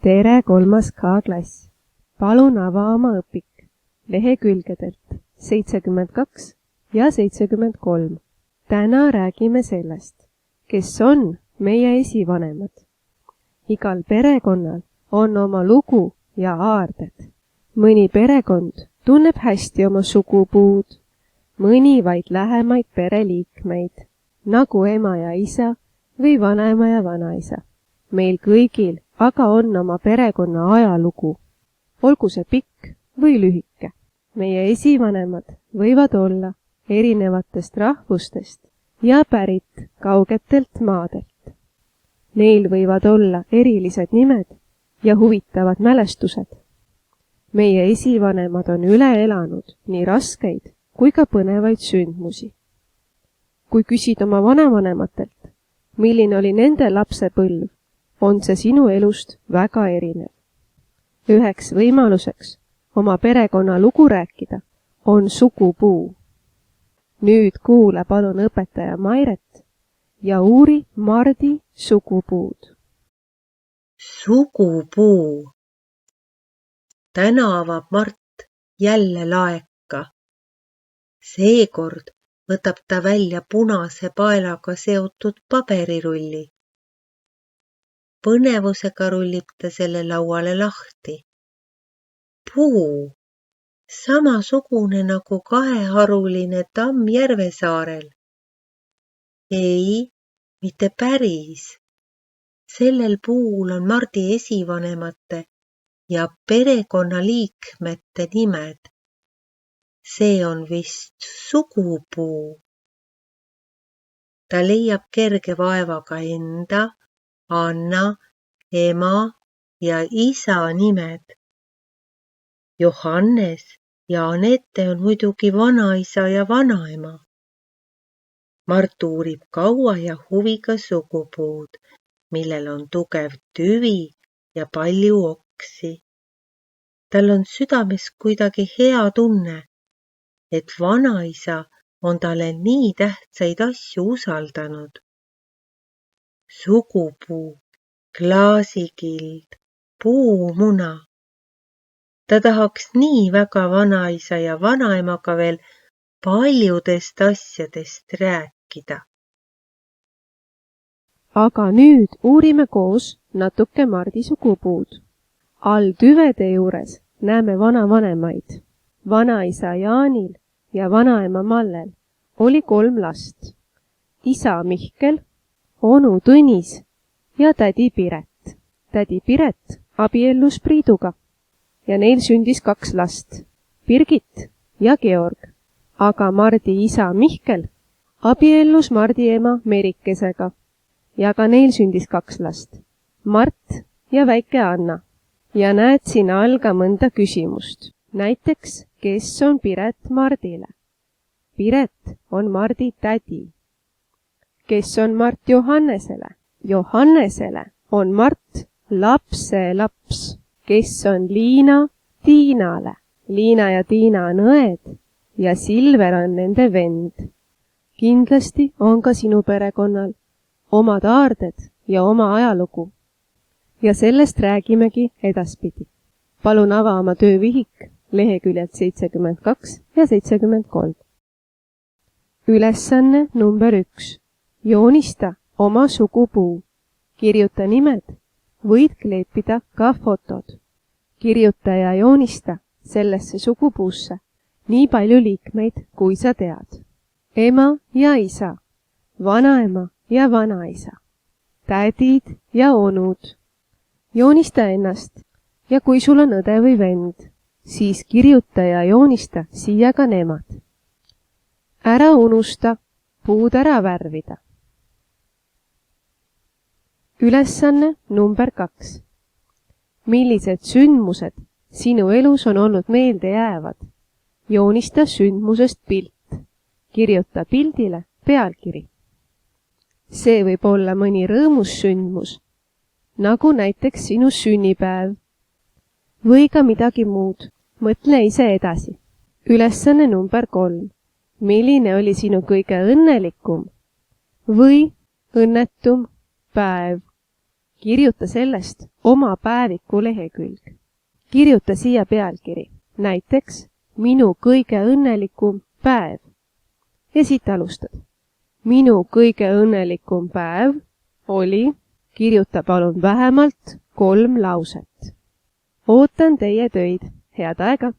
Tere 3. K-klass. Palun ava oma õpik lehekülgedelt 72 ja 73. Täna räägime sellest, kes on meie esivanemad. Igal perekonnal on oma lugu ja aarded. Mõni perekond tunneb hästi oma sugupuud, mõni vaid lähemaid pereliikmeid, nagu ema ja isa või vanaema ja vanaisa. Meil kõigil aga on oma perekonna ajalugu, olgu see pikk või lühike. Meie esivanemad võivad olla erinevatest rahvustest ja pärit kaugetelt maadelt. Neil võivad olla erilised nimed ja huvitavad mälestused. Meie esivanemad on üle elanud nii raskeid kui ka põnevaid sündmusi. Kui küsid oma vanavanematelt, milline oli nende lapsepõlv, on see sinu elust väga erinev. Üheks võimaluseks oma perekonna lugu rääkida on sugupuu. Nüüd kuula palun õpetaja Mairet ja uuri Mardi sugupuud. Sugupuu. Täna avab Mart jälle laeka. Seekord võtab ta välja punase paelaga seotud paberirulli. Põnevusega rullib ta selle lauale lahti. Puu, samasugune nagu kaheharuline tamm Järvesaarel. Ei, mitte päris. Sellel puul on Mardi esivanemate ja perekonnaliikmete nimed. See on vist sugupuu. Ta leiab kerge vaevaga enda, Anna, ema ja isa nimed. Johannes ja Anette on muidugi vanaisa ja vanaema. Mart uurib kaua ja huviga sugupuud, millel on tugev tüvi ja palju oksi. Tal on südames kuidagi hea tunne, et vanaisa on talle nii tähtsaid asju usaldanud. Sugupuu, klaasikild, puumuna. Ta tahaks nii väga vanaisa ja vanaemaga veel paljudest asjadest rääkida. Aga nüüd uurime koos natuke Mardi sugupuud. All tüvede juures näeme vanavanemaid. Vanaisa Jaanil ja vanaema Mallel oli 3 last. Isa Mihkel, onu Tõnis ja tädi Piret. Tädi Piret abiellus Priiduga ja neil sündis 2 last, Birgit ja Georg. Aga Mardi isa Mihkel abiellus Mardi ema Merikesega ja ka neil sündis 2 last, Mart ja väike Anna. Ja näed siin all ka mõnda küsimust. Näiteks, kes on Piret Mardile? Piret on Mardi tädi. Kes on Mart Johannesele? Johannesele on Mart lapselaps. Kes on Liina Tiinale? Liina ja Tiina on õed ja Silver on nende vend. Kindlasti on ka sinu perekonnal omad aarded ja oma ajalugu. Ja sellest räägimegi edaspidi. Palun ava oma töövihik leheküljed 72 ja 73. Ülesanne number 1. Joonista oma sugupuu. Kirjuta nimed. Võid kleepida ka fotod. Kirjuta ja joonista sellesse sugupuusse nii palju liikmeid, kui sa tead. Ema ja isa, vanaema ja vanaisa, tädid ja onud. Joonista ennast ja kui sul on õde või vend, siis kirjuta ja joonista siia ka nemad. Ära unusta puud ära värvida. Ülesanne number 2. Millised sündmused sinu elus on olnud meelde jäävad? Joonista sündmusest pilt. Kirjuta pildile pealkiri. See võib olla mõni rõõmus sündmus, nagu näiteks sinu sünnipäev või ka midagi muud. Mõtle ise edasi. Ülesanne number 3. Milline oli sinu kõige õnnelikum või õnnetum päev? kirjuta sellest oma päeviku lehekülg. Kirjuta siia pealkiri, näiteks minu kõige õnnelikum päev. Ja siit alustad. Minu kõige õnnelikum päev oli, kirjuta palun vähemalt 3 lauset. Ootan teie töid. Head aega!